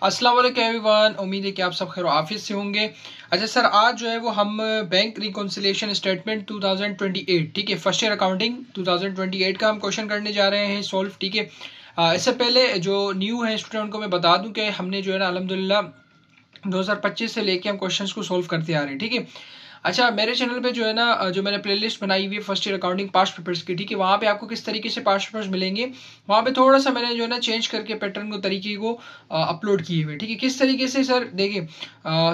अस्सलाम वालेकुम एवरीवन, उम्मीद है कि आप सब खैर आफियत से होंगे। अच्छा सर, आज जो है वो हम बैंक रिकॉन्सिलिएशन स्टेटमेंट 2028, ठीक है, फर्स्ट ईयर अकाउंटिंग 2028 का हम क्वेश्चन करने जा रहे हैं सॉल्व, ठीक है। इससे पहले जो न्यू है स्टूडेंट को मैं बता दूं कि हमने जो है ना अल्हम्दुलिल्लाह 2025 से लेके हम क्वेश्चंस को सॉल्व करते आ रहे हैं, ठीक है। अच्छा, मेरे चैनल पे जो है ना जो मैंने प्लेलिस्ट बनाई हुई है first year accounting past papers की, ठीक है, वहाँ पे आपको किस तरीके से पास्ट पेपर्स मिलेंगे, वहाँ पे थोड़ा सा मैंने जो है ना चेंज करके पैटर्न को तरीके को अपलोड किए हुए, ठीक है। किस तरीके से सर, देखिए,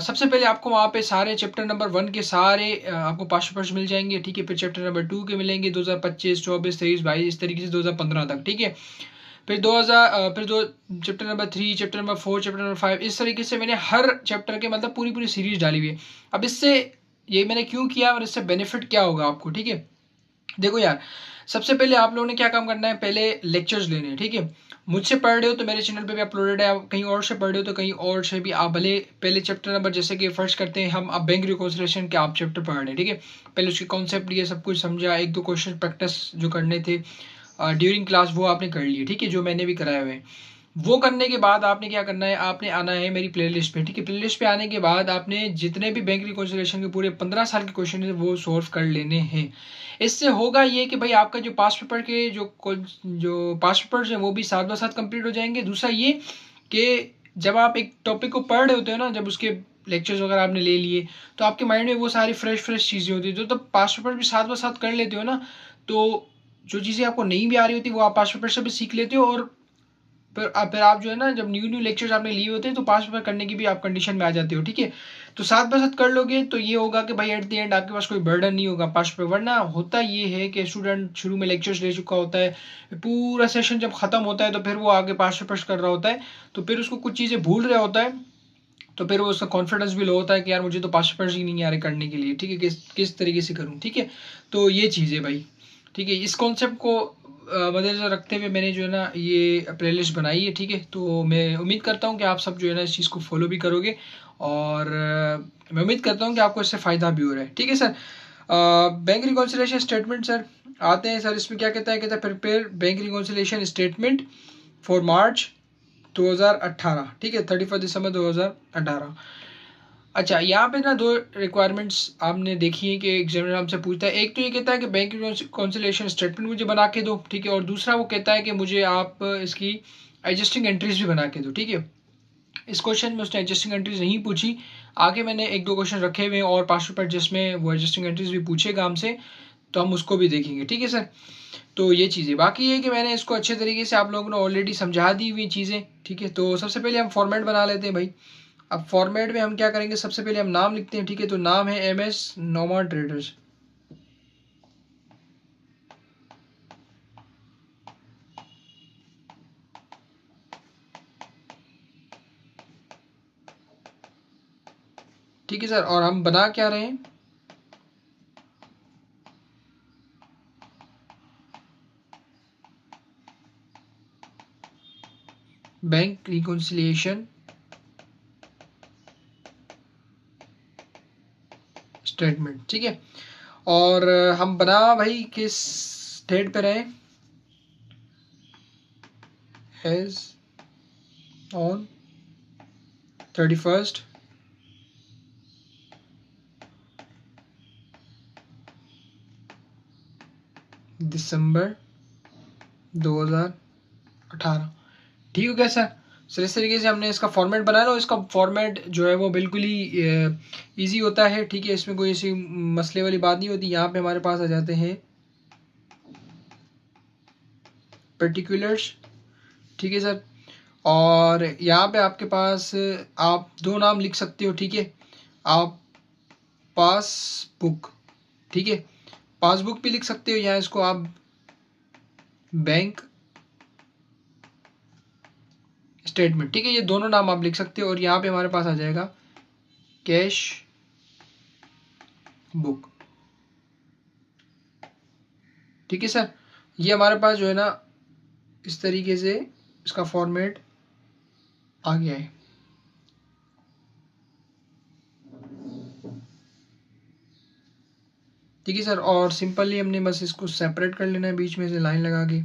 सबसे पहले आपको वहाँ पे सारे चैप्टर नंबर 1 के सारे आपको पास्ट पेपर्स मिल जाएंगे, ठीक है। फिर चैप्टर नंबर 2 के मिलेंगे 2025, 24, 23, 22, इस तरीके से 2015 तक, ठीक है। फिर 2000 फिर दो chapter number 3, chapter number 4, chapter number 5, इस तरीके से मैंने हर चैप्टर के मतलब पूरी पूरी सीरीज डाली हुई है। अब इससे ये मैंने क्यों किया और इससे बेनिफिट क्या होगा आपको, ठीक है। देखो यार, सबसे पहले आप लोगों ने क्या काम करना है, पहले लेक्चर्स लेने हैं, ठीक है। मुझसे पढ़ रहे हो तो मेरे चैनल पे भी अपलोडेड है, आप कहीं और से पढ़ रहे हो तो कहीं और से भी आप भले पहले चैप्टर नंबर, जैसे कि फर्स्ट करते हैं हम, अब बैंक रिकॉन्सिलिएशन के आप चैप्टर पढ़ रहे हैं, ठीक है। पहले उसके कॉन्सेप्ट लिए, सब कुछ समझा, एक दो क्वेश्चन प्रैक्टिस जो करने थे ड्यूरिंग क्लास वो आपने कर लिए, ठीक है, जो मैंने भी कराए हुए हैं। वो करने के बाद आपने क्या करना है, आपने आना है मेरी प्लेलिस्ट पे, ठीक है। प्लेलिस्ट पे आने के बाद आपने जितने भी बैंक रिकॉन्सिलिएशन के पूरे 15 साल के क्वेश्चन है वो सॉल्व कर लेने हैं। इससे होगा ये कि भाई आपका जो पास्ट पेपर के जो पास्ट पेपर्स हैं वो भी साथ ब साथ कंप्लीट हो जाएंगे। दूसरा ये कि जब आप एक टॉपिक को पढ़ रहे होते हो ना, जब उसके लेक्चर्स वगैरह आपने ले लिए, तो आपके माइंड में वो सारी फ्रेश फ्रेश चीज़ें होती है, जो तब पास्ट पेपर भी साथ ब साथ कर लेते हो ना, तो जो चीज़ें आपको नहीं भी आ रही होती वो आप पास्ट पेपर से भी सीख लेते हो। और फिर आप जो है ना, जब न्यू न्यू लेक्चर्स आपने लिए होते हैं तो पास पेपर करने की भी आप कंडीशन में आ जाते हो, ठीक है। तो साथ बाय साथ कर लोगे तो ये होगा कि भाई एट द एंड आपके पास कोई बर्डन नहीं होगा पास पेपर। वरना होता ये है कि स्टूडेंट शुरू में लेक्चर्स ले चुका होता है, पूरा सेशन जब खत्म होता है तो फिर वो आगे पास पेपर्स कर रहा होता है, तो फिर उसको कुछ चीज़ें भूल रहा होता है, तो फिर वो उसका कॉन्फिडेंस भी लो होता है कि यार मुझे तो पास पेपर्स ही नहीं आ रहे करने के लिए, ठीक है, किस किस तरीके से करूँ, ठीक है। तो ये चीज़ है भाई, ठीक है। इस कॉन्सेप्ट को मद्देनजर रखते हुए मैंने जो है ना ये प्लेलिस्ट बनाई है, ठीक है। तो मैं उम्मीद करता हूँ कि आप सब जो है ना इस चीज़ को फॉलो भी करोगे, और मैं उम्मीद करता हूँ कि आपको इससे फ़ायदा भी हो रहा है, ठीक है sir. Bank reconciliation statement sir, आते हैं सर, इसमें क्या कहता है prepare bank reconciliation statement for March 2018, ठीक है, 31 दिसंबर 2018। अच्छा, यहाँ पे ना दो रिक्वायरमेंट्स आपने देखी है कि एग्जामिनर हमसे पूछता है। एक तो ये कहता है कि बैंक रिकॉन्सिलिएशन स्टेटमेंट मुझे बना के दो, ठीक है, और दूसरा वो कहता है कि मुझे आप इसकी एडजस्टिंग एंट्रीज भी बना के दो, ठीक है। इस क्वेश्चन में उसने एडजस्टिंग एंट्रीज नहीं पूछी, आगे मैंने एक दो क्वेश्चन रखे हुए हैं और पास्ट पेपर जिसमें वो एडजस्टिंग एंट्रीज भी पूछेगा हमसे, तो हम उसको भी देखेंगे, ठीक है सर। तो ये चीज़ें बाकी है कि मैंने इसको अच्छे तरीके से आप लोगों ने ऑलरेडी समझा दी हुई चीज़ें, ठीक है। तो सबसे पहले हम फॉर्मेट बना लेते हैं भाई। अब फॉर्मेट में हम क्या करेंगे, सबसे पहले हम नाम लिखते हैं, ठीक है। तो नाम है MS नोमा ट्रेडर्स, ठीक है सर। और हम बना क्या रहे हैं, बैंक रिकॉन्सिलिएशन स्टेटमेंट, ठीक है। और हम बना भाई किस डेट पे रहे, एज ऑन 31 दिसंबर 2018, ठीक हो गया सर। सर इस तरीके से हमने इसका फॉर्मेट बनाया ना, इसका फॉर्मेट जो है वो बिल्कुल ही इजी होता है, ठीक है। इसमें कोई ऐसी मसले वाली बात नहीं होती। यहाँ पे हमारे पास आ जाते हैं पर्टिकुलर्स, ठीक है सर। और यहाँ पे आपके पास आप दो नाम लिख सकते हो, ठीक है। आप पासबुक, ठीक है, पासबुक भी लिख सकते हो, या इसको आप बैंक स्टेटमेंट, ठीक है, ये दोनों नाम आप लिख सकते हो। और यहाँ पे हमारे पास आ जाएगा कैश बुक, ठीक है सर। ये हमारे पास जो है ना इस तरीके से इसका फॉर्मेट आ गया है, ठीक है सर। और सिंपली हमने बस इसको सेपरेट कर लेना है बीच में से लाइन लगा के,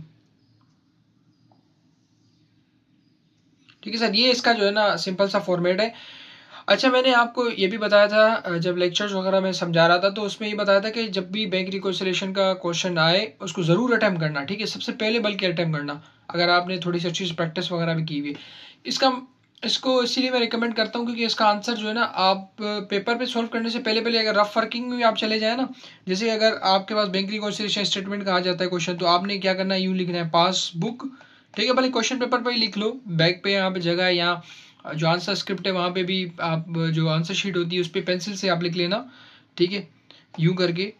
ठीक है सर, ये इसका जो है ना सिंपल सा फॉर्मेट है। अच्छा, मैंने आपको ये भी बताया था जब लेक्चर्स वगैरह में समझा रहा था, तो उसमें ये बताया था कि जब भी बैंक रिकॉन्सिलिएशन का क्वेश्चन आए उसको ज़रूर अटैम्प्ट करना, ठीक है, सबसे पहले बल्कि अटैम्प्ट करना, अगर आपने थोड़ी सी अच्छी से प्रैक्टिस वगैरह भी की हुई है। इसका इसको इसीलिए मैं रिकमेंड करता हूँ क्योंकि इसका आंसर जो है ना आप पेपर पे सॉल्व करने से पहले पहले अगर रफ वर्किंग में आप चले जाए ना, जैसे अगर आपके पास बैंक रिकॉन्सिलिएशन स्टेटमेंट का आ जाता है क्वेश्चन, तो आपने क्या करना है, यूँ लिखना है पासबुक, ठीक है, भले क्वेश्चन पेपर पर ही लिख लो, बैक पे यहाँ पे जगह है, यहाँ जो आंसर स्क्रिप्ट है वहाँ पे भी आप जो आंसर शीट होती है उस पर पेंसिल से आप लिख लेना, ठीक है, यूँ करके,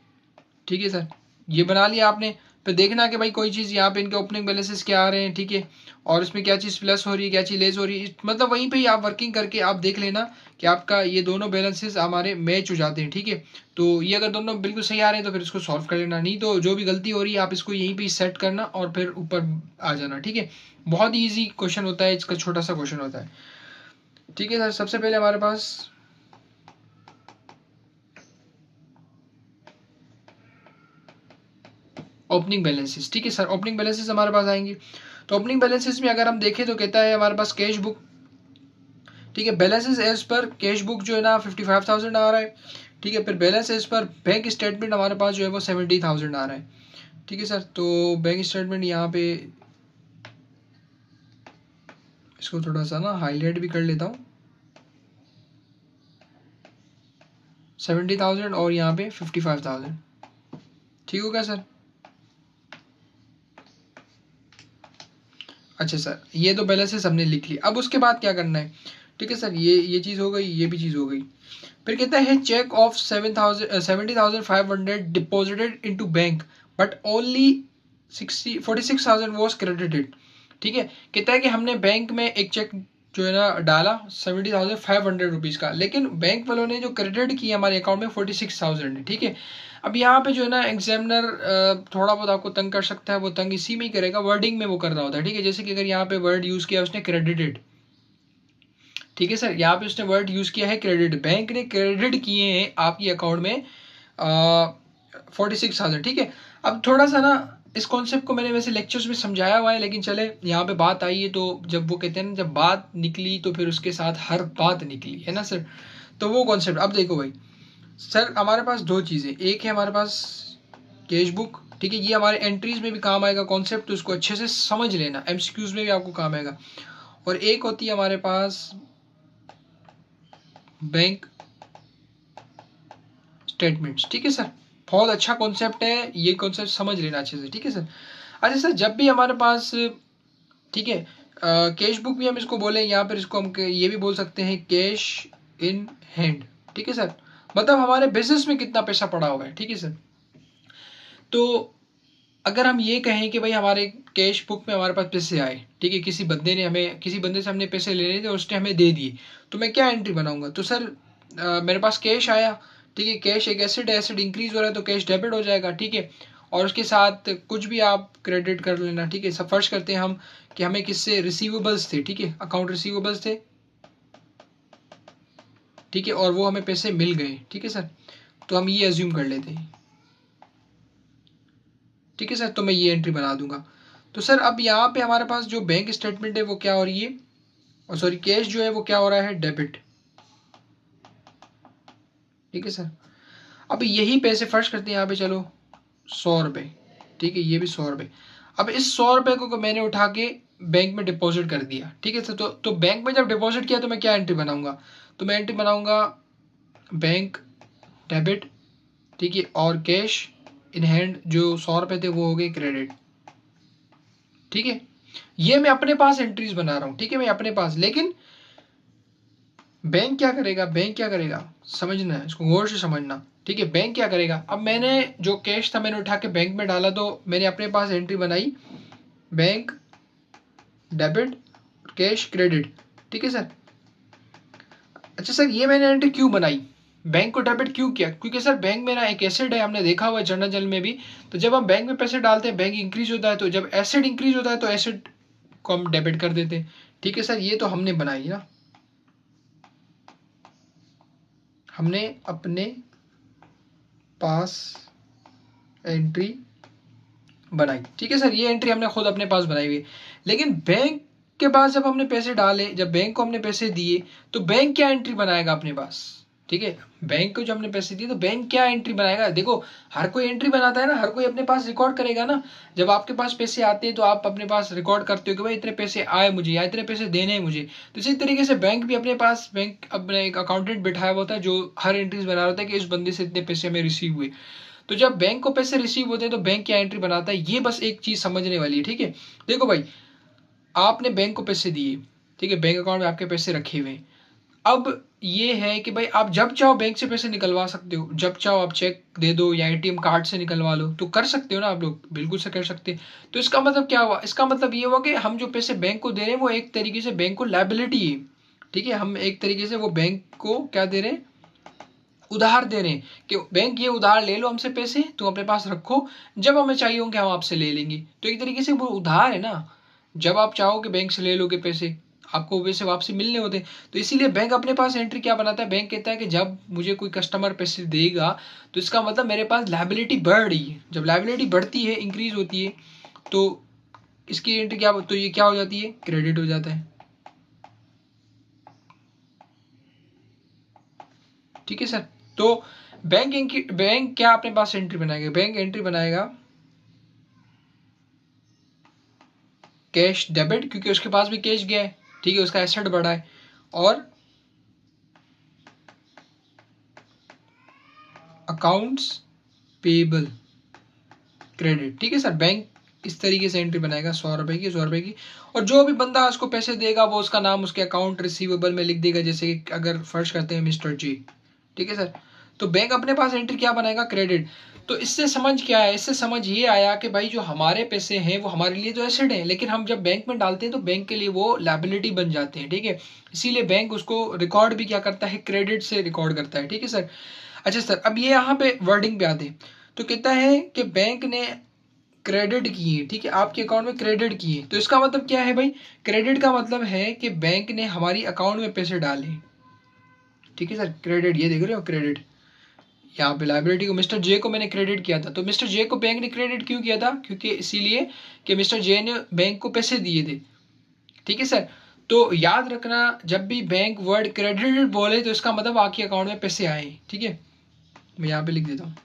ठीक है सर। ये बना लिया आपने, फिर देखना कि भाई कोई चीज़ यहाँ पे इनके ओपनिंग बैलेंसेस क्या आ रहे हैं, ठीक है, और इसमें क्या चीज़ प्लस हो रही है, क्या चीज़ लेस हो रही है, मतलब वहीं पे ही आप वर्किंग करके आप देख लेना कि आपका ये दोनों बैलेंसेस हमारे मैच हो जाते हैं, ठीक है। तो ये अगर दोनों बिल्कुल सही आ रहे हैं तो फिर इसको सॉल्व कर लेना, नहीं तो जो भी गलती हो रही है आप इसको यहीं पे सेट करना और फिर ऊपर आ जाना, ठीक है। बहुत ही ईजी क्वेश्चन होता है, इसका छोटा सा क्वेश्चन होता है, ठीक है सर। सबसे पहले हमारे पास ओपनिंग बैलेंसेस, ठीक है सर, ओपनिंग बैलेंसेस हमारे पास आएंगे। तो ओपनिंग बैलेंसेस में अगर हम देखें तो कहता है हमारे पास कैश बुक, ठीक है, balances as per cash book जो है ना 55,000 आ रहा है, ठीक है, फिर balance as per bank statement हमारे पास जो है वो 70,000 आ रहा है, ठीक है सर। तो बैंक स्टेटमेंट यहाँ पे इसको थोड़ा सा ना हाईलाइट भी कर लेता हूँ, 70,000 और यहाँ पे 55,000, ठीक होगा सर। अच्छा सर, ये तो बैलेंसेस हमने लिख लिया, अब उसके बाद क्या करना है, ठीक है सर, ये चीज़ हो गई, ये भी चीज़ हो गई। फिर कहता है cheque of 70,500 deposited into bank but only 46,000 was credited, ठीक है। कहता है कि हमने बैंक में एक चेक जो है ना डाला 70,500 रुपीज़ का, लेकिन बैंक वालों ने जो क्रेडिट किया हमारे अकाउंट में 46,000 है, ठीक है। अब यहाँ पे जो है ना एग्जामिनर थोड़ा बहुत आपको तंग कर सकता है, वो तंग इसी में ही करेगा, वर्डिंग में वो कर रहा होता है, ठीक है। जैसे कि अगर यहाँ पे वर्ड यूज़ किया उसने क्रेडिटेड, ठीक है सर, यहाँ पे उसने वर्ड यूज़ किया है क्रेडिट, बैंक ने क्रेडिट किए हैं आपके अकाउंट में 46,000, ठीक है। अब थोड़ा सा ना इस कॉन्सेप्ट को मैंने वैसे लेक्चर्स में समझाया हुआ है, लेकिन चले यहाँ पे बात आई है तो जब वो कहते हैं ना जब बात निकली तो फिर उसके साथ हर बात निकली, है ना सर। तो वो कॉन्सेप्ट अब देखो भाई सर, हमारे पास दो चीज़ें, एक है हमारे पास कैश बुक, ठीक है, ये हमारे एंट्रीज में भी काम आएगा कॉन्सेप्ट, तो इसको अच्छे से समझ लेना, एमसीक्यूज में भी आपको काम आएगा। और एक होती है हमारे पास बैंक स्टेटमेंट्स, ठीक है सर। बहुत अच्छा कॉन्सेप्ट है, ये कॉन्सेप्ट समझ लेना अच्छे से, ठीक है सर। अच्छा सर, जब भी हमारे पास, ठीक है, कैश बुक भी हम इसको बोले, यहाँ पर इसको हम ये भी बोल सकते हैं कैश इन हैंड, ठीक है सर, मतलब हमारे बिजनेस में कितना पैसा पड़ा हुआ है, ठीक है सर। तो अगर हम ये कहें कि भाई हमारे कैश बुक में हमारे पास पैसे आए, ठीक है, किसी बंदे से हमने पैसे ले लिए थे और उसने हमें दे दिए, तो मैं क्या एंट्री बनाऊंगा, तो सर मेरे पास कैश आया, ठीक है, कैश एक एसेट है, एसेट इंक्रीज हो रहा है तो कैश डेबिट हो जाएगा, ठीक है। और उसके साथ कुछ भी आप क्रेडिट कर लेना, ठीक है। सब फर्स्ट करते हैं हम कि हमें किससे रिसीवेबल्स थे, ठीक है, अकाउंट रिसीवेबल्स थे, ठीक है, और वो हमें पैसे मिल गए, ठीक है सर। तो हम ये एज्यूम कर लेते हैं, ठीक है सर, तो मैं ये एंट्री बना दूंगा। तो सर अब यहाँ पे हमारे पास जो बैंक स्टेटमेंट है वो क्या हो रही है, और सॉरी कैश जो है वो क्या हो रहा है, डेबिट, ठीक है सर। अब यही पैसे फर्स्ट करते हैं यहाँ पे, चलो 100 रुपये, ठीक है, ये भी 100 रुपये। अब इस 100 रुपये को मैंने उठा के बैंक में डिपॉजिट कर दिया, ठीक है सर। तो बैंक में जब डिपॉजिट किया तो मैं क्या एंट्री बनाऊंगा, तो मैं एंट्री बनाऊंगा बैंक डेबिट, ठीक है, और कैश इन हैंड जो 100 रुपये थे वो हो गए क्रेडिट, ठीक है। ये मैं अपने पास एंट्रीज बना रहा हूँ, ठीक है, मैं अपने पास, लेकिन बैंक क्या करेगा, बैंक क्या करेगा, समझना है इसको, गौर से समझना, ठीक है। बैंक क्या करेगा, अब मैंने जो कैश था मैंने उठा के बैंक में डाला, तो मैंने अपने पास एंट्री बनाई बैंक डेबिट कैश क्रेडिट, ठीक है सर। अच्छा सर, ये मैंने एंट्री क्यों बनाई, बैंक को डेबिट क्यों किया, क्योंकि सर बैंक मेरा एक एसेट है, हमने देखा हुआ है जर्नल में भी। तो जब हम बैंक में पैसे डालते हैं बैंक इंक्रीज होता है, तो जब एसेट इंक्रीज होता है तो एसेट को हम डेबिट कर देते हैं, ठीक है सर। ये तो हमने बनाई ना, हमने अपने पास एंट्री बनाई, ठीक है सर, ये एंट्री हमने खुद अपने पास बनाई हुई है। लेकिन बैंक के पास जब हमने पैसे डाले, जब बैंक को हमने पैसे दिए, तो बैंक क्या एंट्री बनाएगा अपने पास, ठीक है। बैंक को जब हमने पैसे दिए तो बैंक क्या एंट्री बनाएगा, देखो हर कोई एंट्री बनाता है ना, हर कोई अपने पास रिकॉर्ड करेगा ना। जब आपके पास पैसे आते हैं तो आप अपने पास रिकॉर्ड करते हो कि भाई इतने पैसे आए मुझे या इतने पैसे देने हैं मुझे। तो इसी तरीके से बैंक भी अपने पास, बैंक अपने एक अकाउंटेंट बिठाया होता है जो हर एंट्रीज बना रहा होता है कि इस बंदे से इतने पैसे हमें रिसीव हुए। तो जब बैंक को पैसे रिसीव होते हैं तो बैंक क्या एंट्री बनाता है, ये बस एक चीज समझने वाली है, ठीक है। देखो भाई, आपने बैंक को पैसे दिए, ठीक है, बैंक अकाउंट में आपके पैसे रखे हुए हैं। अब ये है कि भाई आप जब चाहो बैंक से पैसे निकलवा सकते हो, जब चाहो आप चेक दे दो या एटीएम कार्ड से निकलवा लो, तो कर सकते हो ना आप लोग, बिल्कुल से कर सकते हैं। तो इसका मतलब क्या हुआ, इसका मतलब ये हुआ कि हम जो पैसे बैंक को दे रहे हैं वो एक तरीके से बैंक को लायबिलिटी है, ठीक है। हम एक तरीके से वो बैंक को क्या दे रहे हैं, उधार दे रहे हैं कि बैंक ये उधार ले लो हमसे पैसे, तुम अपने पास रखो, जब हमें चाहिए होंगे हम आपसे ले लेंगे। तो एक तरीके से वो उधार है ना, जब आप चाहोगे बैंक से ले लोगे पैसे, आपको पैसे वापसी मिलने होते हैं। तो इसीलिए बैंक अपने पास एंट्री क्या बनाता है, बैंक कहता है कि जब मुझे कोई कस्टमर पैसे देगा तो इसका मतलब मेरे पास लायबिलिटी बढ़ रही है। जब लायबिलिटी बढ़ती है, इंक्रीज होती है, तो इसकी एंट्री क्या, तो ये क्या हो जाती है, क्रेडिट हो जाता है, ठीक है सर। तो बैंक क्या अपने पास एंट्री बनाएगा, बैंक एंट्री बनाएगा कैश डेबिट, क्योंकि उसके पास भी कैश गया है, ठीक है, उसका एसेट बढ़ा है। और अकाउंट्स पेबल क्रेडिट, ठीक है सर। बैंक इस तरीके से एंट्री बनाएगा 100 रुपए की, 100 रुपए की, और जो भी बंदा उसको पैसे देगा वो उसका नाम उसके अकाउंट रिसीवेबल में लिख देगा, जैसे कि अगर फर्ज करते हैं मिस्टर जी, ठीक है सर। तो बैंक अपने पास एंट्री क्या बनाएगा, क्रेडिट। तो इससे समझ क्या है, इससे समझ ये आया कि भाई जो हमारे पैसे हैं वो हमारे लिए तो एसेट है, लेकिन हम जब बैंक में डालते हैं तो बैंक के लिए वो लायबिलिटी बन जाते हैं, ठीक है। इसीलिए बैंक उसको रिकॉर्ड भी क्या करता है, क्रेडिट से रिकॉर्ड करता है, ठीक है सर। अच्छा सर, अब ये यहाँ पे वर्डिंग पे आते हैं। तो कहता है कि बैंक ने क्रेडिट किए, ठीक है, आपके अकाउंट में क्रेडिट किए, तो इसका मतलब क्या है भाई, क्रेडिट का मतलब है कि बैंक ने हमारी अकाउंट में पैसे डाले, ठीक है सर। क्रेडिट, ये देख रहे हो क्रेडिट, यहाँ पे लाइबिलिटी को मिस्टर जे को मैंने क्रेडिट किया था, तो मिस्टर जे को बैंक ने क्रेडिट क्यों किया था, क्योंकि इसीलिए कि मिस्टर जे ने बैंक को पैसे दिए थे, ठीक है सर। तो याद रखना, जब भी बैंक वर्ड क्रेडिटेड बोले तो इसका मतलब आपके अकाउंट में पैसे आए, ठीक है। मैं यहाँ पे लिख देता हूँ,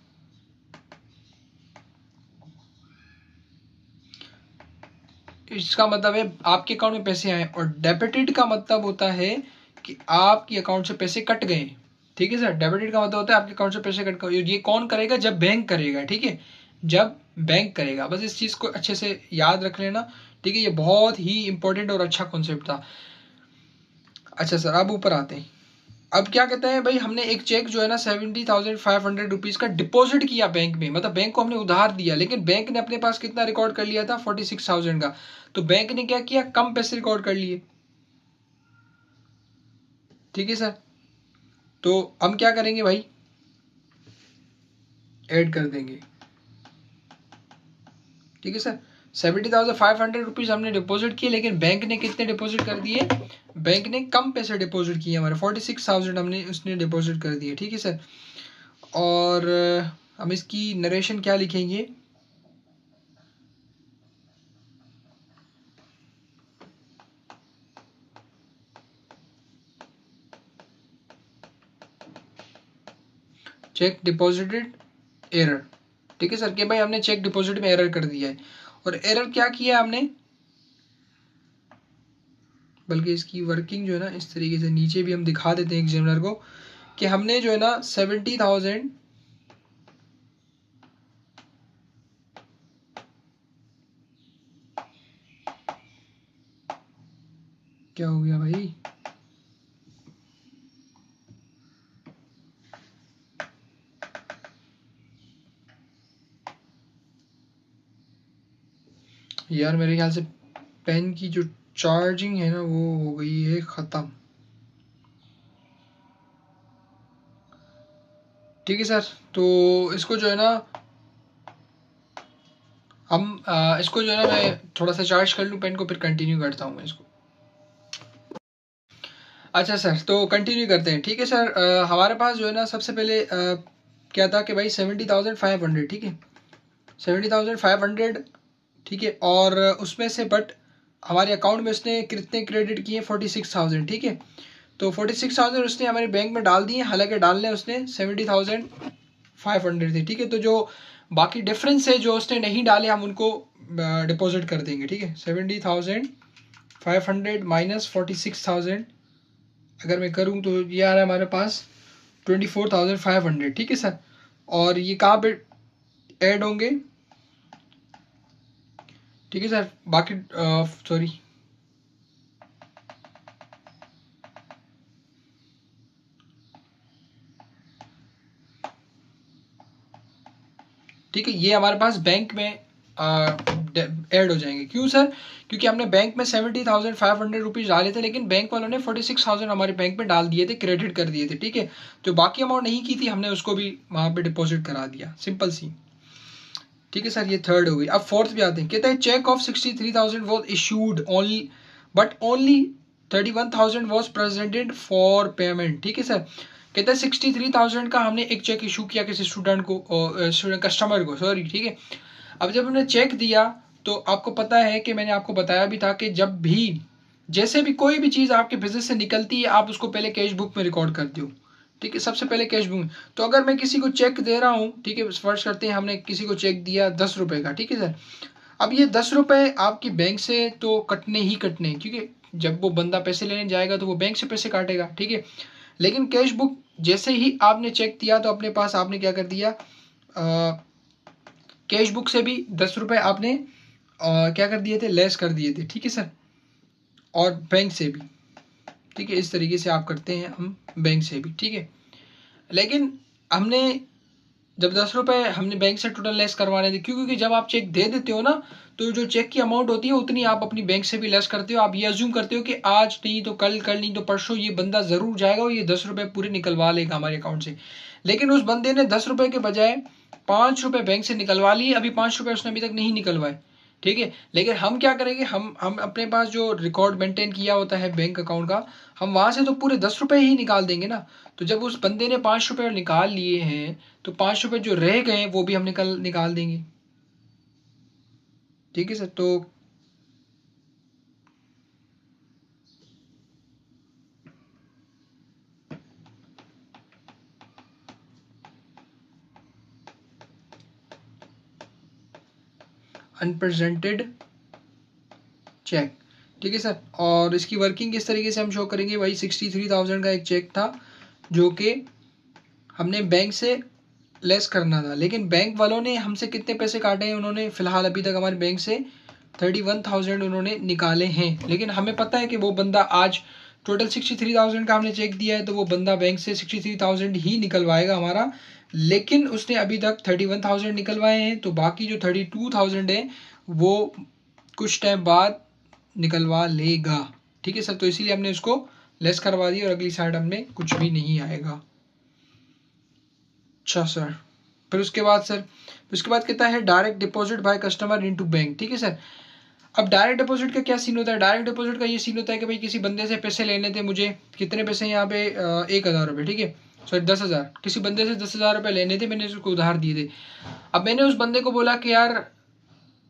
इसका मतलब है आपके अकाउंट में पैसे आए, और डेबिटेड का मतलब होता है कि आपके अकाउंट से पैसे कट गए, ठीक है सर। डेबिटेड का मतलब होता है आपके अकाउंट से पैसे कट गए, ये कौन करेगा, जब बैंक करेगा, ठीक है, जब बैंक करेगा। बस इस चीज को अच्छे से याद रख लेना, ठीक है, ये बहुत ही इंपॉर्टेंट और अच्छा कॉन्सेप्ट था। अच्छा सर, अब ऊपर आते हैं। अब क्या कहते हैं भाई, हमने एक चेक जो है ना 70,500 रुपीज का डिपॉजिट किया बैंक में, मतलब बैंक को हमने उधार दिया, लेकिन बैंक ने अपने पास कितना रिकॉर्ड कर लिया था, 46,000 का। तो बैंक ने क्या किया, कम पैसे रिकॉर्ड कर लिए, ठीक है सर। तो हम क्या करेंगे भाई, ऐड कर देंगे, ठीक है सर। 70,500 रुपीज हमने डिपॉजिट किए, लेकिन बैंक ने कितने डिपॉजिट कर दिए, बैंक ने कम पैसे डिपॉजिट किए, हमारे 46,000 हमने उसने डिपॉजिट कर दिए, ठीक है सर। और हम इसकी नरेशन क्या लिखेंगे, चेक डिपॉजिटेड एरर, ठीक है सर, कि भाई हमने चेक डिपॉजिट में एरर कर दिया है। और एरर क्या किया हमने, बल्कि इसकी वर्किंग जो है ना इस तरीके से नीचे भी हम दिखा देते हैं एग्जामिनर को, कि हमने जो है ना 70,000, क्या हो गया भाई, यार मेरे ख्याल से पेन की जो चार्जिंग है ना वो हो गई है ख़त्म, ठीक है सर। तो इसको जो है ना हम इसको जो है ना मैं थोड़ा सा चार्ज कर लूँ पेन को, फिर कंटिन्यू करता हूँ मैं इसको। अच्छा सर, तो कंटिन्यू करते हैं, ठीक है सर। हमारे पास जो है ना सबसे पहले क्या था कि भाई 70,500, ठीक है, 70,500, ठीक है, और उसमें से बट हमारे अकाउंट में उसने कितने क्रेडिट किए, 46,000, ठीक है। तो 46,000 उसने हमारे बैंक में डाल दिए, हालांकि डालने उसने 70,500 थे, ठीक है। तो जो बाकी डिफरेंस है जो उसने नहीं डाले हम उनको डिपॉजिट कर देंगे, ठीक है। 70,500 माइनस 46,000 अगर मैं करूँ तो ये आ रहा है हमारे पास 24,500, ठीक है सर। और ये कहाँ पे ऐड होंगे, ठीक है सर। बाकी सॉरी, ठीक है, ये हमारे पास बैंक में ऐड हो जाएंगे। क्यों सर? क्योंकि हमने बैंक में 70,500 रुपीज़ डाले थे, लेकिन बैंक वालों ने 46,000 हमारे बैंक में डाल दिए थे, क्रेडिट कर दिए थे, ठीक है। जो बाकी अमाउंट नहीं की थी हमने उसको भी वहाँ पे डिपॉजिट करा दिया, सिंपल सी, ठीक है सर। ये थर्ड हो गई। अब फोर्थ भी आते हैं। कहता है cheque of 63,000 was issued only but only 31,000 was presented for payment, ठीक है सर। कहता है 63,000 का हमने एक चेक इशू किया किसी स्टूडेंट को, कस्टमर को, सॉरी, ठीक है। अब जब हमने चेक दिया तो आपको पता है कि मैंने आपको बताया भी था कि जब भी जैसे भी कोई भी चीज़ आपके बिजनेस से निकलती है आप उसको पहले कैश बुक में रिकॉर्ड कर दो, ठीक है, सबसे पहले कैश बुक में। तो अगर मैं किसी को चेक दे रहा हूँ, ठीक है, फर्ज करते हैं हमने किसी को चेक दिया 10 रुपये का, ठीक है सर। अब ये 10 रुपये आपकी बैंक से तो कटने ही कटने, क्योंकि जब वो बंदा पैसे लेने जाएगा तो वो बैंक से पैसे काटेगा, ठीक है। लेकिन कैश बुक जैसे ही आपने चेक दिया तो अपने पास आपने क्या कर दिया, कैश बुक से भी 10 रुपये आपने क्या कर दिए थे, लेस कर दिए थे, ठीक है सर। और बैंक से भी, ठीक है, इस तरीके से आप करते हैं हम बैंक से भी, ठीक है। लेकिन हमने जब 10 रुपये हमने बैंक से टोटल लेस करवाने थे, क्योंकि जब आप चेक दे देते हो ना तो जो चेक की अमाउंट होती है उतनी आप अपनी बैंक से भी लेस करते हो। आप ये अज्यूम करते हो कि आज नहीं तो कल, कल नहीं तो परसों ये बंदा ज़रूर जाएगा और ये 10 रुपये पूरे निकलवा लेगा हमारे अकाउंट से। लेकिन उस बंदे ने 10 रुपये के बजाय 5 रुपये बैंक से निकलवा लिए, अभी 5 रुपये उसने अभी तक नहीं निकलवाए, ठीक है। लेकिन हम क्या करेंगे, हम अपने पास जो रिकॉर्ड मेंटेन किया होता है बैंक अकाउंट का, हम वहाँ से तो पूरे 10 रुपये ही निकाल देंगे ना। तो जब उस बंदे ने 5 रुपये निकाल लिए हैं तो 5 रुपये जो रह गए वो भी हम निकाल देंगे, ठीक है सर। तो अनप्रेजेंटेड चेक, ठीक है सर। और इसकी वर्किंग किस तरीके से हम शो करेंगे, वही 63,000 का एक चेक था जो कि हमने बैंक से लेस करना था, लेकिन बैंक वालों ने हमसे कितने पैसे काटे हैं, उन्होंने फ़िलहाल अभी तक हमारे बैंक से 31,000 उन्होंने निकाले हैं। लेकिन हमें पता है कि वो बंदा आज टोटल 63,000 का हमने चेक दिया है तो वो बंदा बैंक से 63,000 ही निकलवाएगा हमारा, लेकिन उसने अभी तक 31,000 निकलवाए हैं। तो बाकी जो 32,000 है वो कुछ टाइम बाद निकलवा लेगा, ठीक है सर। तो इसीलिए हमने उसको लेस करवा दिया और अगली साइड हमने कुछ भी नहीं आएगा। अच्छा सर, फिर उसके बाद सर, उसके बाद कहता है direct deposit by customer into bank, ठीक है सर। अब डायरेक्ट डिपॉजिट का क्या सीन होता है, डायरेक्ट डिपॉजिट का ये सीन होता है कि भाई किसी बंदे से पैसे लेने थे मुझे, कितने पैसे यहाँ पे 1,000 रुपये, ठीक है, सॉरी 10,000, किसी बंदे से 10,000 रुपये लेने थे, मैंने उसको उधार दिए थे। अब मैंने उस बंदे को बोला कि यार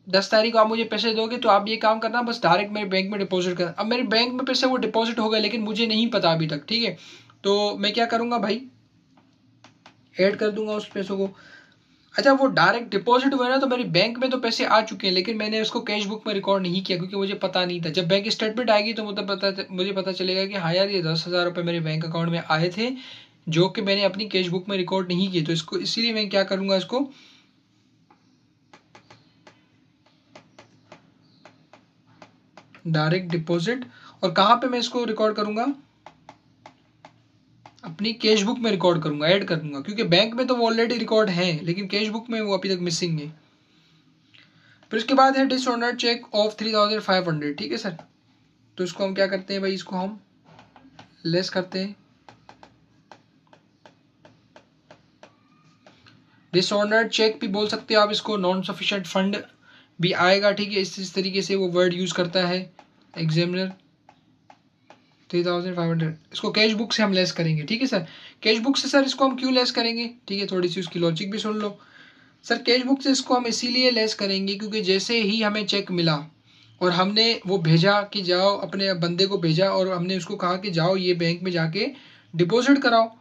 10 तारीख को आप मुझे पैसे दोगे तो आप ये काम करना, बस डायरेक्ट मेरे बैंक में डिपॉजिट करना। अब मेरे बैंक में पैसे वो डिपॉजिट हो गए लेकिन मुझे नहीं पता अभी तक, ठीक है। तो मैं क्या करूँगा भाई, ऐड कर दूंगा उस पैसों को। अच्छा, वो डायरेक्ट डिपॉजिट हुए ना तो मेरी बैंक में तो पैसे आ चुके हैं, लेकिन मैंने उसको कैश बुक में रिकॉर्ड नहीं किया क्योंकि मुझे पता नहीं था। जब बैंक स्टेटमेंट आएगी तो मुझे पता चलेगा कि हाँ यार ये 10,000 रुपये मेरे बैंक अकाउंट में आए थे जो कि मैंने अपनी कैश बुक में रिकॉर्ड नहीं किए। तो इसको इसीलिए मैं क्या करूँगा, इसको डायरेक्ट डिपॉजिट, और कहाँ पे मैं इसको रिकॉर्ड करूँगा, अपनी कैश बुक में रिकॉर्ड करूँगा, ऐड कर दूंगा, क्योंकि बैंक में तो वो ऑलरेडी रिकॉर्ड है लेकिन कैश बुक में वो अभी तक मिसिंग है। फिर उसके बाद है डिसऑनर्ड चेक ऑफ 3,500, ठीक है सर। तो इसको हम क्या करते हैं भाई, इसको हम लेस करते हैं। डिसऑनर्ड चेक भी बोल सकते हो आप इसको, नॉन सफिशिएंट फंड भी आएगा, ठीक है। इस तरीके से वो वर्ड यूज़ करता है एग्जामिनर। 3,500 इसको कैश बुक से हम लेस करेंगे, ठीक है सर। कैश बुक से सर इसको हम क्यों लेस करेंगे, ठीक है, थोड़ी सी उसकी लॉजिक भी सुन लो सर। कैश बुक से इसको हम इसीलिए लेस करेंगे क्योंकि जैसे ही हमें चेक मिला और हमने वो भेजा कि जाओ, अपने बंदे को भेजा और हमने उसको कहा कि जाओ ये बैंक में जाके डिपॉजिट कराओ।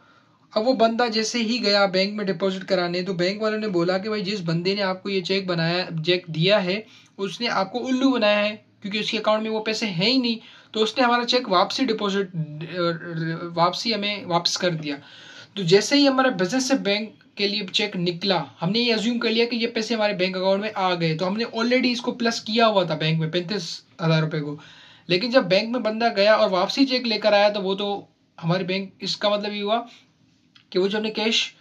अब वो बंदा जैसे ही गया बैंक में डिपॉजिट कराने, तो बैंक वालों ने बोला कि भाई जिस बंदे ने आपको ये चेक दिया है उसने आपको उल्लू बनाया है, क्योंकि उसके अकाउंट में वो पैसे हैं ही नहीं, तो उसने हमारा चेक वापसी हमें वापस कर दिया। तो जैसे ही हमारे बिजनेस से बैंक के लिए चेक निकला, हमने ये अज्यूम कर लिया कि ये पैसे हमारे बैंक अकाउंट में आ गए, तो हमने ऑलरेडी इसको प्लस किया हुआ था बैंक में 35,000 रुपये को। लेकिन जब बैंक में बंदा गया और वापसी चेक लेकर आया, तो वो तो हमारे बैंक, इसका मतलब ये हुआ कि वो जो हमने कैश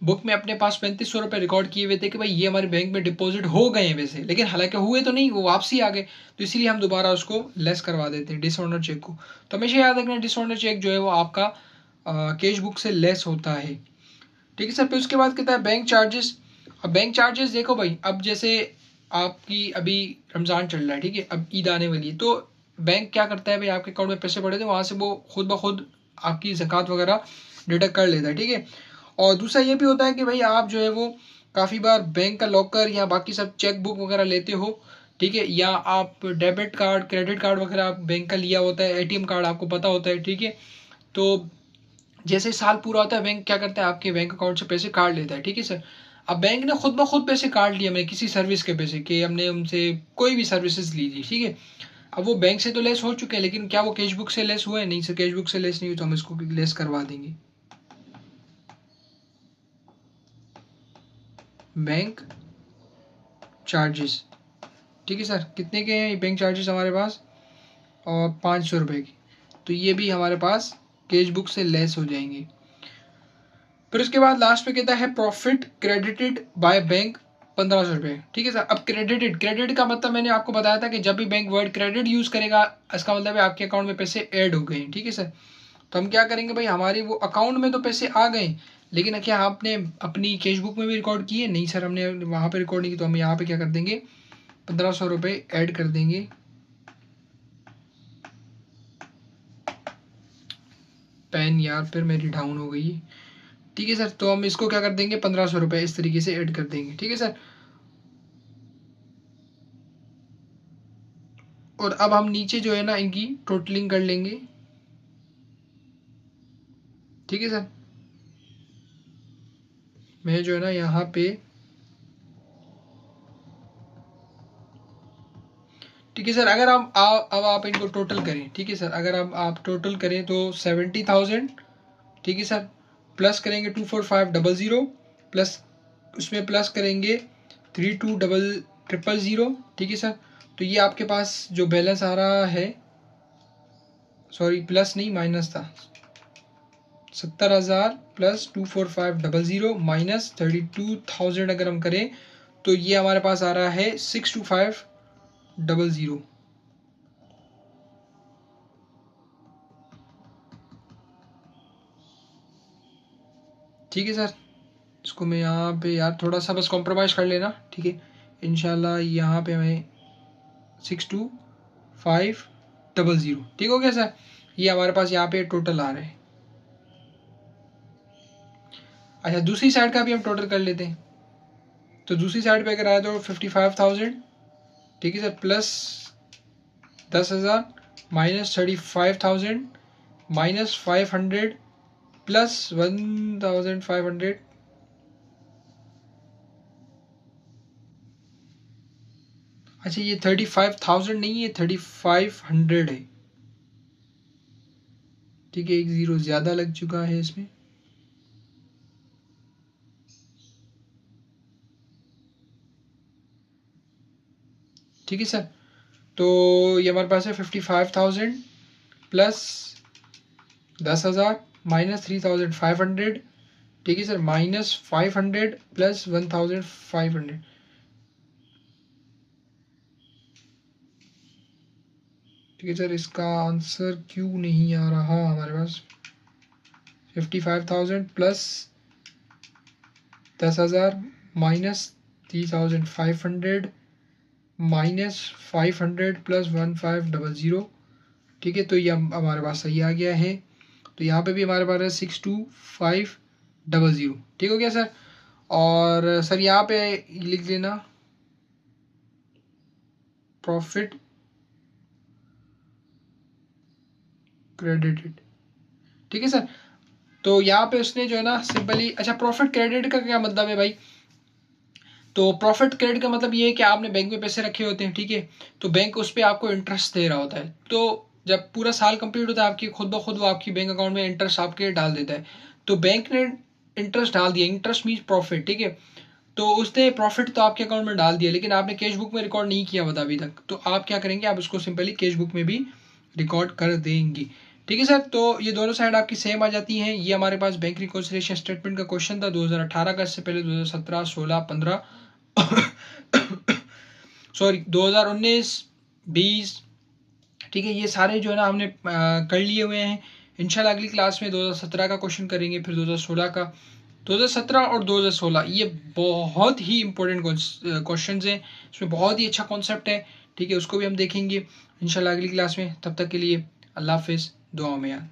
बुक में अपने पास 3500 रुपये रिकॉर्ड किए हुए थे कि भाई ये हमारे बैंक में डिपॉजिट हो गए हैं वैसे, लेकिन हालांकि हुए तो नहीं, वो वापसी आ गए, तो इसीलिए हम दोबारा उसको लेस करवा देते हैं डिसऑनर चेक को। तो हमेशा याद रखना डिसऑनर चेक जो है वो आपका कैश बुक से लेस होता है। ठीक है सर। फिर उसके बाद कहता है बैंक चार्जेस। अब बैंक चार्जेस देखो भाई, अब जैसे आपकी अभी रमज़ान चल रहा है, ठीक है, अब ईद आने वाली है, तो बैंक क्या करता है भाई, आपके अकाउंट में पैसे पड़े थे वहाँ से वो खुद ब खुद आपकी ज़कात वगैरह डिडक्ट कर लेता है, ठीक है। और दूसरा ये भी होता है कि भाई आप जो है वो काफ़ी बार बैंक का लॉकर या बाकी सब चेक बुक वगैरह लेते हो, ठीक है, या आप डेबिट कार्ड क्रेडिट कार्ड वगैरह आप बैंक का लिया होता है, एटीएम कार्ड आपको पता होता है, ठीक है। तो जैसे साल पूरा होता है बैंक क्या करता है, आपके बैंक अकाउंट से पैसे काट लेता है, ठीक है सर। अब बैंक ने खुद ब खुद पैसे काट लिए हमने किसी सर्विस के पैसे कि हमने उनसे कोई भी सर्विसेज ली थी, ठीक है। अब वो बैंक से तो लेस हो चुके हैं, लेकिन क्या वो कैश बुक से लेस हुए? नहीं सर, कैश बुक से लेस नहीं हुए, तो हम इसको लेस करवा देंगे। बैंक चार्जेस, ठीक है सर, कितने के हैं बैंक चार्जेस हमारे पास? और 500 रुपये की, तो ये भी हमारे पास कैश बुक से लेस हो जाएंगे। फिर उसके बाद लास्ट में कहता है प्रॉफिट क्रेडिटेड बाय बैंक 1500 रुपये, ठीक है सर। अब क्रेडिट का मतलब मैंने आपको बताया था कि जब भी बैंक वर्ड क्रेडिट यूज़ करेगा इसका मतलब है आपके अकाउंट में पैसे ऐड हो गए, ठीक है सर। तो हम क्या करेंगे भाई, हमारे वो अकाउंट में तो पैसे आ गए, लेकिन क्या आपने अपनी कैश बुक में भी रिकॉर्ड किए? नहीं सर, हमने वहाँ पे रिकॉर्ड नहीं की, तो हम यहाँ पे क्या कर देंगे, 1500 रुपये ऐड कर देंगे। पेन यार फिर मेरी डाउन हो गई, ठीक है सर। तो हम इसको क्या कर देंगे, 1500 रुपये इस तरीके से ऐड कर देंगे, ठीक है सर। और अब हम नीचे जो है ना इनकी टोटलिंग कर लेंगे, ठीक है सर। मैं जो है ना यहाँ पे, ठीक है सर, अगर अब आप इनको टोटल करें, ठीक है सर, अगर अब आप टोटल करें तो 70,000, ठीक है सर, प्लस करेंगे 24500, प्लस उसमें प्लस करेंगे 320000, ठीक है सर। तो ये आपके पास जो बैलेंस आ रहा है, सॉरी प्लस नहीं माइनस था, 70,000 प्लस 24500 माइनस 32,000 अगर हम करें तो ये हमारे पास आ रहा है 62500, ठीक है सर। इसको मैं यहाँ पे यार थोड़ा सा बस कॉम्प्रोमाइज़ कर लेना, ठीक है, इंशाल्लाह यहाँ पे हमें 62500, ठीक हो गया सर। ये हमारे पास यहाँ पे टोटल आ रहे हैं। अच्छा दूसरी साइड का भी हम टोटल कर लेते हैं। तो दूसरी साइड पे अगर आया तो 55,000, ठीक है sir, plus 10,000 minus 35,000 minus 500 plus 1,500, अच्छा ये 35,000 नहीं है, 3,500 है, ठीक है, एक ज़ीरो ज़्यादा लग चुका है इसमें। ठीक है सर। तो ये हमारे पास है 55,000 प्लस 10,000 माइनस 3,500, ठीक है सर, माइनस 500 प्लस 1,500, ठीक है सर। इसका आंसर क्यों नहीं आ रहा हमारे पास? 55,000 प्लस 10,000 माइनस 3,500 माइनस 500 प्लस 1,500, ठीक है। तो ये हमारे पास सही आ गया है। तो यहाँ पे भी हमारे पास है 62500, ठीक हो गया सर। और सर यहाँ पे लिख लेना प्रॉफिट क्रेडिटेड, ठीक है सर। तो यहाँ पे उसने जो है ना सिंपली, अच्छा प्रॉफिट क्रेडिट का क्या मतलब है भाई, तो प्रॉफिट क्रेडिट का मतलब ये है कि आपने बैंक में पैसे रखे होते हैं, ठीक है, तो बैंक उस पर आपको इंटरेस्ट दे रहा होता है। तो जब पूरा साल कंप्लीट होता है आपकी, खुद ब खुद वो आपकी बैंक अकाउंट में इंटरेस्ट आपके डाल देता है। तो बैंक ने इंटरेस्ट डाल दिया, इंटरेस्ट मीन्स प्रॉफिट, ठीक है। तो उसने प्रॉफिट तो आपके अकाउंट में डाल दिया, लेकिन आपने कैश बुक में रिकॉर्ड नहीं किया होता अभी तक, तो आप क्या करेंगे, आप उसको सिंपली कैश बुक में भी रिकॉर्ड कर देंगे, ठीक है सर। तो ये दोनों साइड आपकी सेम आ जाती हैं। ये हमारे पास बैंक रिकॉन्सिलिएशन स्टेटमेंट का क्वेश्चन था 2018 का, इससे पहले 2017, 16, 15 सॉरी 2019, 20, ठीक है, ये सारे जो है ना हमने कर लिए हुए हैं। इंशाल्लाह अगली क्लास में 2017 का क्वेश्चन करेंगे, फिर 2016 का। 2017 और 2016 ये बहुत ही इंपॉर्टेंट क्वेश्चन हैं, इसमें बहुत ही अच्छा कॉन्सेप्ट है, ठीक है, उसको भी हम देखेंगे इंशाल्लाह अगली क्लास में। तब तक के लिए अल्लाह हाफिज़, दुआ में याद।